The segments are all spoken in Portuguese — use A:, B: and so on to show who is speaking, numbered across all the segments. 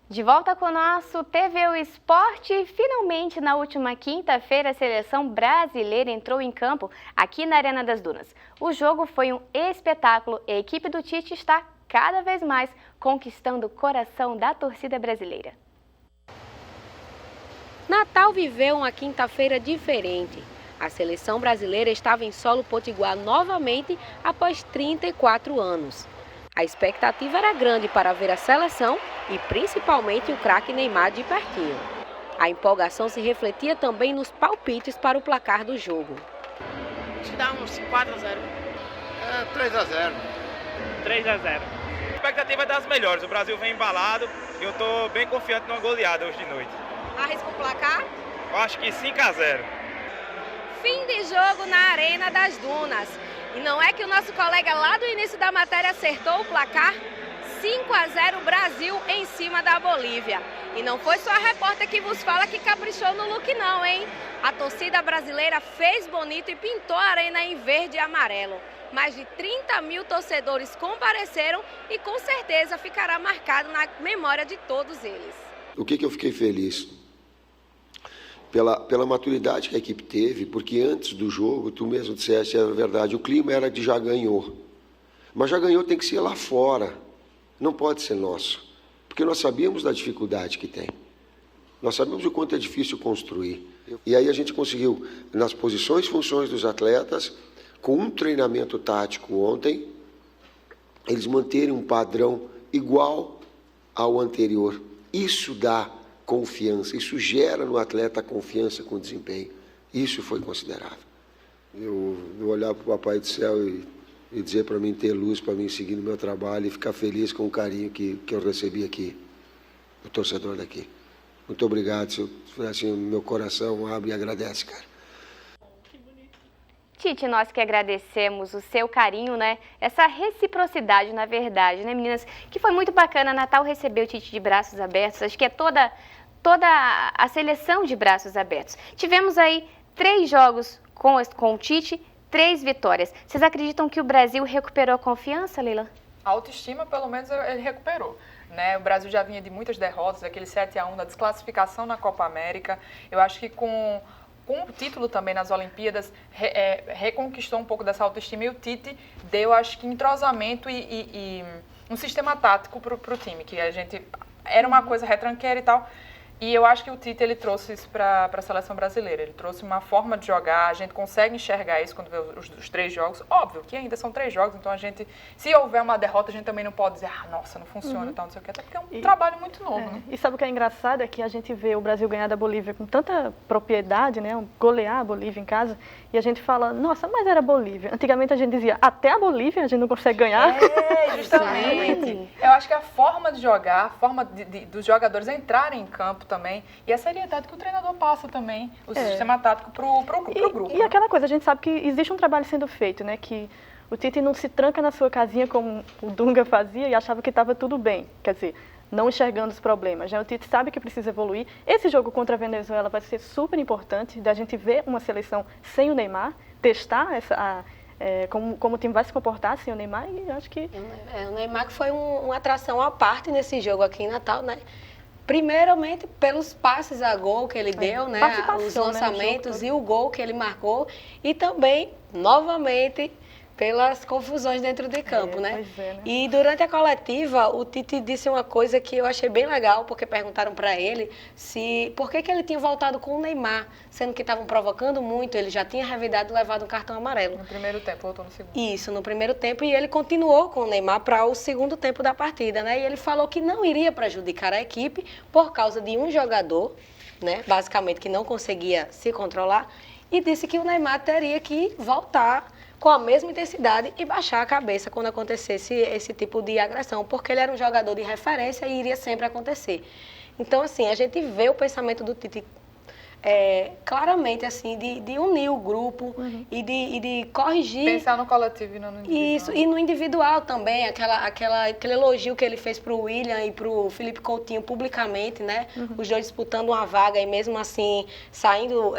A: De volta com o nosso TV o Esporte. Finalmente, na última quinta-feira, a seleção brasileira entrou em campo aqui na Arena das Dunas. O jogo foi um espetáculo e a equipe do Tite está cada vez mais conquistando o coração da torcida brasileira.
B: Natal viveu uma quinta-feira diferente. A seleção brasileira estava em solo potiguar novamente após 34 anos. A expectativa era grande para ver a seleção e principalmente o craque Neymar de pertinho. A empolgação se refletia também nos palpites para o placar do jogo.
C: Acho que dá uns 4-0.
D: 3-0.
E: 3-0. A expectativa é das melhores. O Brasil vem embalado e eu estou bem confiante numa goleada hoje de noite.
B: Arrisca o placar?
E: Eu acho que 5-0.
B: Fim de jogo na Arena das Dunas. E não é que o nosso colega lá do início da matéria acertou o placar? 5-0 Brasil em cima da Bolívia. E não foi só a repórter que vos fala que caprichou no look não, hein? A torcida brasileira fez bonito e pintou a arena em verde e amarelo. Mais de 30 mil torcedores compareceram e com certeza ficará marcado na memória de todos eles.
D: O que eu fiquei feliz? Pela maturidade que a equipe teve, porque antes do jogo, tu mesmo disseste, era verdade, o clima era de já ganhou. Mas já ganhou tem que ser lá fora, não pode ser nosso. Porque nós sabíamos da dificuldade que tem. Nós sabemos o quanto é difícil construir. E aí a gente conseguiu, nas posições e funções dos atletas, com um treinamento tático ontem, eles manterem um padrão igual ao anterior. Isso dá confiança, isso gera no atleta confiança com o desempenho. Isso foi considerável. Eu olhar para o Papai do Céu e dizer para mim ter luz, para mim seguir no meu trabalho e ficar feliz com o carinho que eu recebi aqui, do torcedor daqui. Muito obrigado, assim, meu coração abre e agradece, cara.
A: Tite, nós que agradecemos o seu carinho, né? Essa reciprocidade, na verdade, né, meninas? Que foi muito bacana. Natal recebeu o Tite de braços abertos. Acho que é toda a seleção de braços abertos. Tivemos aí 3 jogos com o Tite, 3 vitórias. Vocês acreditam que o Brasil recuperou a confiança, Leila?
F: A autoestima, pelo menos, ele recuperou. Né? O Brasil já vinha de muitas derrotas, aquele 7-1 da desclassificação na Copa América. Eu acho que com o título também nas Olimpíadas, reconquistou um pouco dessa autoestima e o Tite deu, acho que, entrosamento e um sistema tático para o time, que a gente era uma coisa retranqueira e tal. E eu acho que o Tite, ele trouxe isso para a seleção brasileira. Ele trouxe uma forma de jogar, a gente consegue enxergar isso quando vê os 3 jogos. Óbvio que ainda são 3 jogos, então a gente, se houver uma derrota, a gente também não pode dizer, nossa, não funciona e tal, não sei o que, até porque é um trabalho muito novo, né?
G: E sabe o que é engraçado? É que a gente vê o Brasil ganhar da Bolívia com tanta propriedade, né? Golear a Bolívia em casa, e a gente fala, nossa, mas era Bolívia. Antigamente a gente dizia, até a Bolívia a gente não consegue ganhar.
F: Justamente. Eu acho que a forma de jogar, a forma dos jogadores entrarem em campo também, e a seriedade que o treinador passa também, o sistema tático pro grupo.
G: E aquela coisa, a gente sabe que existe um trabalho sendo feito, né? Que o Tite não se tranca na sua casinha como o Dunga fazia e achava que estava tudo bem. Quer dizer, não enxergando os problemas. Né? O Tite sabe que precisa evoluir. Esse jogo contra a Venezuela vai ser super importante, da gente ver uma seleção sem o Neymar, testar como o time vai se comportar sem o Neymar, e acho que...
B: O Neymar que foi uma atração à parte nesse jogo aqui em Natal, né? Primeiramente, pelos passes a gol que ele deu, né? Os lançamentos, né? E o gol que ele marcou. E também, novamente, pelas confusões dentro de campo, né?
G: Né?
B: E durante a coletiva, o Tite disse uma coisa que eu achei bem legal, porque perguntaram para ele por que ele tinha voltado com o Neymar, sendo que estavam provocando muito, ele já tinha revidado e levado um cartão amarelo.
F: No primeiro tempo, voltou no segundo.
B: Isso, no primeiro tempo, e ele continuou com o Neymar para o segundo tempo da partida, né? E ele falou que não iria prejudicar a equipe por causa de um jogador, né? Basicamente, que não conseguia se controlar, e disse que o Neymar teria que voltar com a mesma intensidade e baixar a cabeça quando acontecesse esse tipo de agressão, porque ele era um jogador de referência e iria sempre acontecer. Então, assim, a gente vê o pensamento do Tite claramente, assim, de unir o grupo e de corrigir...
F: Pensar no coletivo e não no individual.
B: Isso, e no individual também, aquele elogio que ele fez para o William e para o Felipe Coutinho publicamente, né? Os dois disputando uma vaga e mesmo assim saindo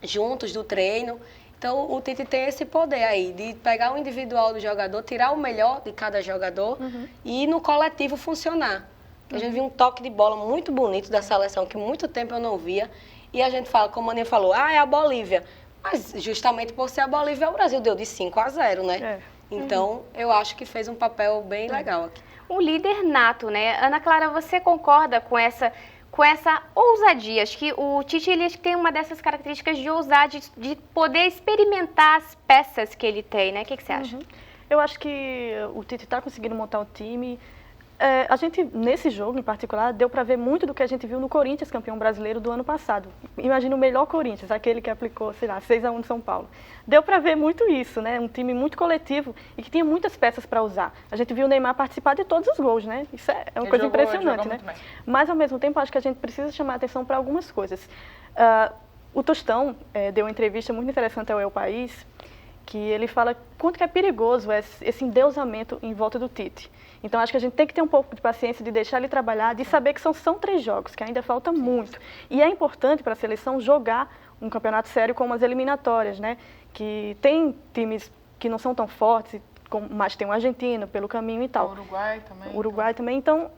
B: juntos do treino. Então, o Tite tem esse poder aí, de pegar o individual do jogador, tirar o melhor de cada jogador e no coletivo funcionar. A gente viu um toque de bola muito bonito da seleção, que muito tempo eu não via. E a gente fala, como a Aninha falou, é a Bolívia. Mas justamente por ser a Bolívia, o Brasil deu de 5-0, né? Então, eu acho que fez um papel bem legal aqui.
A: Um líder nato, né? Ana Clara, você concorda com essa ousadia? Acho que o Tite ele tem uma dessas características de ousar, de poder experimentar as peças que ele tem, né? O que você acha?
G: Eu acho que o Tite está conseguindo montar um time. A gente, nesse jogo em particular, deu para ver muito do que a gente viu no Corinthians, campeão brasileiro do ano passado. Imagina o melhor Corinthians, aquele que aplicou, sei lá, 6-1 de São Paulo. Deu para ver muito isso, né? Um time muito coletivo e que tinha muitas peças para usar. A gente viu o Neymar participar de todos os gols, né? Isso é uma coisa impressionante, né? Mas, ao mesmo tempo, acho que a gente precisa chamar a atenção para algumas coisas. O Tostão deu uma entrevista muito interessante ao El País, que ele fala quanto que é perigoso esse endeusamento em volta do Tite. Então, acho que a gente tem que ter um pouco de paciência de deixar ele trabalhar, de saber que são 3 jogos, que ainda falta muito. E é importante para a seleção jogar um campeonato sério como as eliminatórias, né? Que tem times que não são tão fortes, mas tem o argentino pelo caminho e tal.
F: O Uruguai também.
G: O Uruguai também. Então,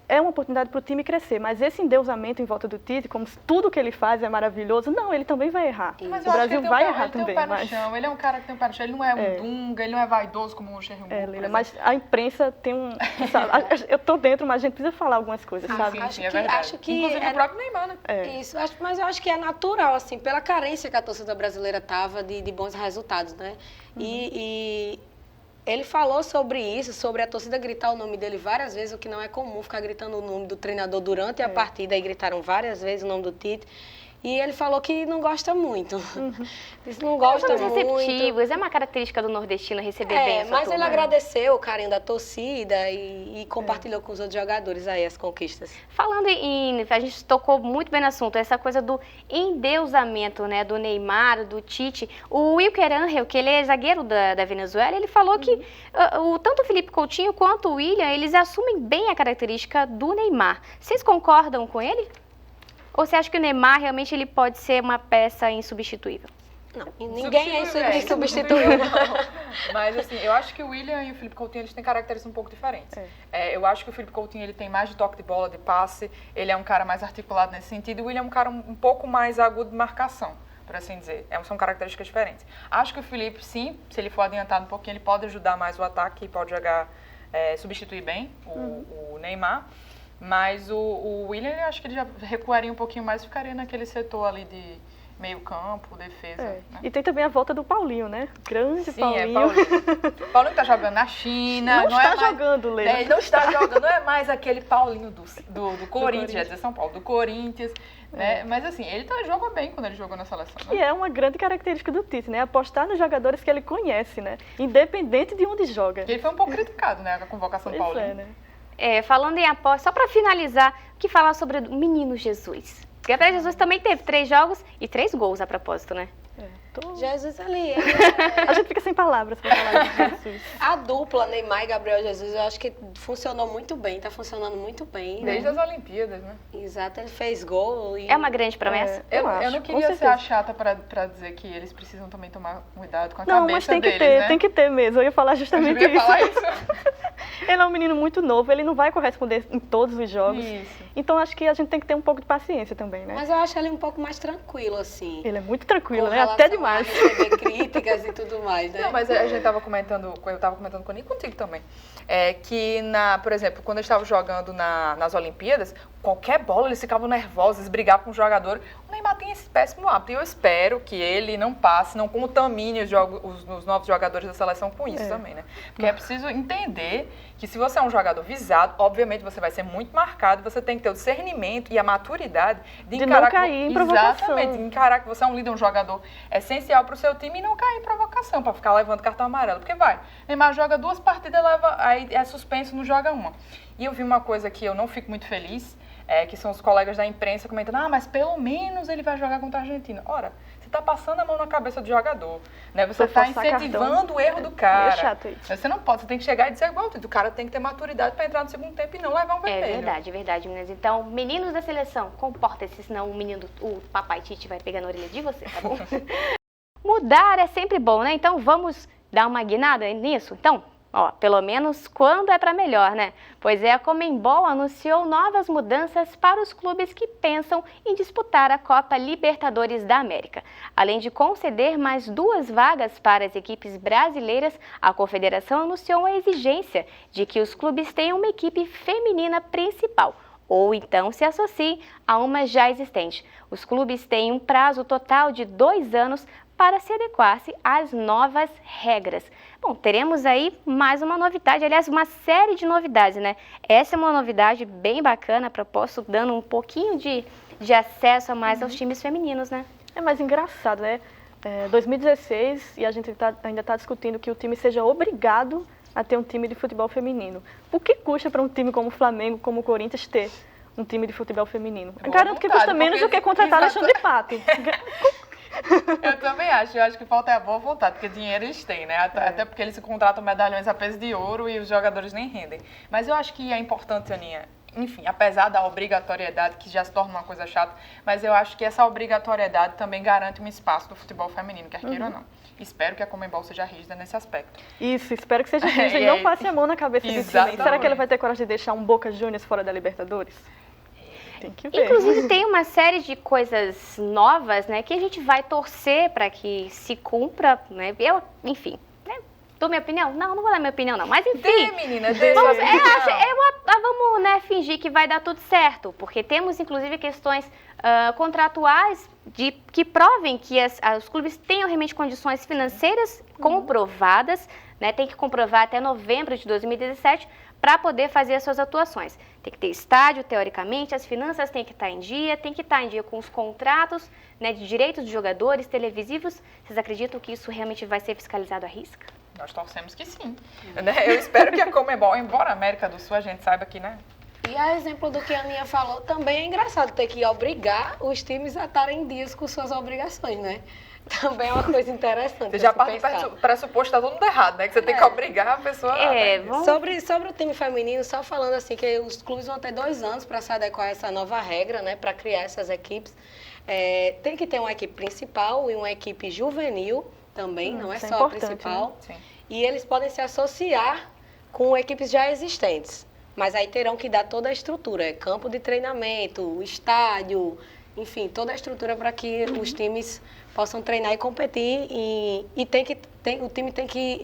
G: é uma oportunidade para o time crescer. Mas esse endeusamento em volta do Tite, como se tudo que ele faz é maravilhoso, não, ele também vai errar.
F: Mas
G: o Brasil vai errar também.
F: Ele tem um pé no chão, ele é um cara que tem um pé no chão, ele não é um Dunga, ele não é vaidoso como o Xerri.
G: Leila, mas a imprensa tem sabe, eu tô dentro, mas a gente precisa falar algumas coisas, sabe?
F: Sim, é verdade.
B: Acho que
F: inclusive o próprio Neymar, né?
B: Isso, mas eu acho que é natural, assim, pela carência que a torcida brasileira tava de bons resultados, né? E ele falou sobre isso, sobre a torcida gritar o nome dele várias vezes, o que não é comum, ficar gritando o nome do treinador durante a partida, e gritaram várias vezes o nome do Tite. E ele falou que não gosta muito. Eles não gostam muito.
A: Receptivos, é uma característica do nordestino receber bem essa
B: mas
A: turma.
B: ele agradeceu o carinho da torcida e compartilhou com os outros jogadores aí as conquistas.
A: Falando a gente tocou muito bem no assunto, essa coisa do endeusamento, né, do Neymar, do Tite. O Wilker Angel, que ele é zagueiro da Venezuela, ele falou que tanto o Felipe Coutinho quanto o William, eles assumem bem a característica do Neymar. Vocês concordam com ele? Ou você acha que o Neymar realmente ele pode ser uma peça insubstituível?
B: Não, ninguém é insubstituível.
F: Mas assim, eu acho que o William e o Felipe Coutinho eles têm características um pouco diferentes. Eu acho que o Felipe Coutinho ele tem mais de toque de bola, de passe, ele é um cara mais articulado nesse sentido, e o William é um cara um pouco mais agudo de marcação, por assim dizer. São características diferentes. Acho que o Felipe, sim, se ele for adiantado um pouquinho, ele pode ajudar mais o ataque e pode substituir bem o Neymar. Mas o William, eu acho que ele já recuaria um pouquinho mais e ficaria naquele setor ali de meio campo, defesa. Né?
G: E tem também a volta do Paulinho, né? Grande Paulinho.
F: Paulinho. Paulinho tá jogando na China.
G: Não está jogando, Leila.
F: Ele não está jogando, não é mais aquele Paulinho do Corinthians, ia dizer São Paulo, do Corinthians. Né? Mas assim, ele joga bem quando ele jogou na seleção.
G: Que é uma grande característica do Tite, né? Apostar nos jogadores que ele conhece, né? Independente de onde joga.
F: Ele foi um pouco criticado, né? A convocação do Paulinho.
G: Né?
A: Falando em aposta, só para finalizar, o que falar sobre o menino Jesus? Gabriel Jesus também teve 3 jogos e 3 gols a propósito, né?
B: Jesus ali.
G: A gente fica sem palavras para falar de Jesus.
B: A dupla Neymar e Gabriel Jesus, eu acho que funcionou muito bem, tá funcionando muito bem.
F: Desde as Olimpíadas, né?
B: Exato, ele fez gol.
A: É uma grande promessa.
F: Eu não queria ser a chata para dizer que eles precisam também tomar cuidado com a
G: cabeça
F: deles,
G: mas tem que
F: ter, né?
G: Tem que ter mesmo. Eu ia falar justamente
F: isso. Falar isso.
G: Ele é um menino muito novo, ele não vai corresponder em todos os jogos.
F: Isso.
G: Então acho que a gente tem que ter um pouco de paciência também, né?
B: Mas eu acho ele um pouco mais tranquilo, assim.
G: Ele é muito tranquilo, né? Até demais.
B: Receber críticas e tudo mais, né?
F: Não, mas a gente tava comentando, eu tava comentando com o Nico, contigo também, que por exemplo, quando eles estavam jogando nas Olimpíadas, qualquer bola eles ficavam nervosos, eles brigavam com o jogador. O Neymar tem esse péssimo hábito e eu espero que ele não passe, não contamine os novos jogadores da seleção com isso também, né? Porque é preciso entender que se você é um jogador visado, obviamente você vai ser muito marcado, você tem que ter o discernimento e a maturidade de encarar
G: não cair em provocação.
F: Exatamente, encarar que você é um líder, um jogador essencial para o seu time e não cair em provocação, para ficar levando cartão amarelo. Porque Neymar joga 2 partidas, aí é suspenso, não joga uma. E eu vi uma coisa que eu não fico muito feliz, que são os colegas da imprensa comentando, mas pelo menos ele vai jogar contra a Argentina. Ora, você está passando a mão na cabeça do jogador, né? Você está incentivando o erro do cara.
G: É chato isso.
F: Você não pode, você tem que chegar e dizer igual, o cara tem que ter maturidade para entrar no segundo tempo e não levar um vermelho.
A: É verdade, meninas. Então, meninos da seleção, comportem-se, senão o papai Tite vai pegar na orelha de você, tá bom? Mudar é sempre bom, né? Então, vamos dar uma guinada nisso? Então, Ó, pelo menos quando é para melhor, né? Pois é, a Conmebol anunciou novas mudanças para os clubes que pensam em disputar a Copa Libertadores da América. Além de conceder mais 2 vagas para as equipes brasileiras, a confederação anunciou a exigência de que os clubes tenham uma equipe feminina principal, ou então se associem a uma já existente. Os clubes têm um prazo total de 2 anos para se adequar-se às novas regras. Bom, teremos aí mais uma novidade, aliás, uma série de novidades, né? Essa é uma novidade bem bacana, proposto dando um pouquinho de acesso a mais aos times femininos, né?
G: É mais engraçado, né? 2016 e a gente ainda está discutindo que o time seja obrigado a ter um time de futebol feminino. O que custa para um time como o Flamengo, como o Corinthians ter um time de futebol feminino? Eu garanto que custa menos do que contratar Alexandre Pato.
F: Eu também acho. Eu acho que falta é a boa vontade, porque dinheiro eles têm, né? Até porque eles contratam medalhões a peso de ouro e os jogadores nem rendem. Mas eu acho que é importante, Aninha, enfim, apesar da obrigatoriedade, que já se torna uma coisa chata, mas eu acho que essa obrigatoriedade também garante um espaço do futebol feminino, quer queira ou não. Espero que a Conmebol seja rígida nesse aspecto.
G: Isso, espero que seja rígida e não passe a mão na cabeça do time. Será que ele vai ter coragem de deixar um Boca Juniors fora da Libertadores? Tem que ver.
A: Inclusive, tem uma série de coisas novas, né, que a gente vai torcer para que se cumpra, né? Eu, enfim, né? Dou minha opinião? Não vou dar minha opinião, não. Mas, enfim.
F: Menina,
A: vamos, né, fingir que vai dar tudo certo, porque temos, inclusive, questões contratuais que provem que os clubes tenham realmente condições financeiras comprovadas, né? Tem que comprovar até novembro de 2017 para poder fazer as suas atuações. Tem que ter estádio, teoricamente, as finanças têm que estar em dia, tem que estar em dia com os contratos, né, de direitos de jogadores, televisivos. Vocês acreditam que isso realmente vai ser fiscalizado à risca?
F: Nós torcemos que sim. Né? Eu espero que a Conmebol, embora a América do Sul, a gente saiba que, né?
B: E a exemplo do que a Aninha falou, também é engraçado ter que obrigar os times a estarem em dias com suas obrigações, né? Também é uma coisa interessante.
F: Você já parte do pressuposto, tá todo mundo errado, né? Que você tem que obrigar a pessoa a...
B: Sobre o time feminino, só falando assim, que os clubes vão ter 2 anos para se adequar a essa nova regra, né? Para criar essas equipes. Tem que ter uma equipe principal e uma equipe juvenil também, não é só a principal.
F: Né? Sim.
B: E eles podem se associar com equipes já existentes. Mas aí terão que dar toda a estrutura, campo de treinamento, estádio, enfim, toda a estrutura para que os times possam treinar e competir. E o time tem que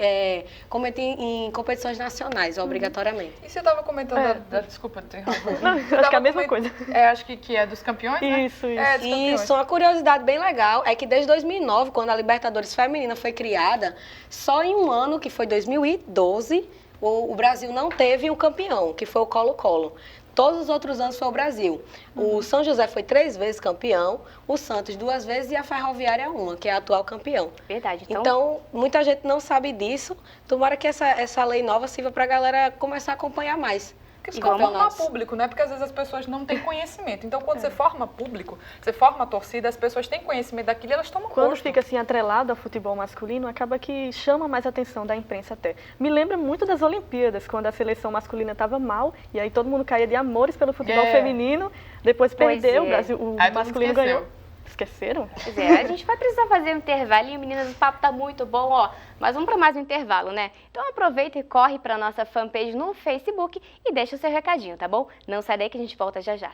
B: competir em competições nacionais, obrigatoriamente.
F: E você estava comentando, desculpa, te interromper.
G: Não, acho que é a mesma coisa.
F: Acho que é dos campeões, né?
G: Isso.
B: Isso, uma curiosidade bem legal é que desde 2009, quando a Libertadores Feminina foi criada, só em um ano, que foi 2012, o Brasil não teve um campeão, que foi o Colo-Colo. Todos os outros anos foi o Brasil. O São José foi 3 vezes campeão, o Santos 2 vezes e a Ferroviária 1, que é a atual campeão.
A: Verdade.
B: Então, muita gente não sabe disso. Tomara que essa lei nova sirva para a galera começar a acompanhar mais.
F: Porque você forma público, né? Porque às vezes as pessoas não têm conhecimento. Então, quando você forma público, você forma a torcida, as pessoas têm conhecimento daquilo e elas tomam
G: Quando
F: gosto.
G: fica assim atrelado ao futebol masculino, acaba que chama mais atenção da imprensa até. Me lembra muito das Olimpíadas, quando a seleção masculina estava mal, e aí todo mundo caía de amores pelo futebol feminino, depois perdeu, o Brasil, o masculino ganhou. Esqueceram?
A: Pois é, a gente vai precisar fazer um intervalinho, meninas, o papo tá muito bom, ó. Mas vamos para mais um intervalo, né? Então aproveita e corre para nossa fanpage no Facebook e deixa o seu recadinho, tá bom? Não sai daí que a gente volta já já.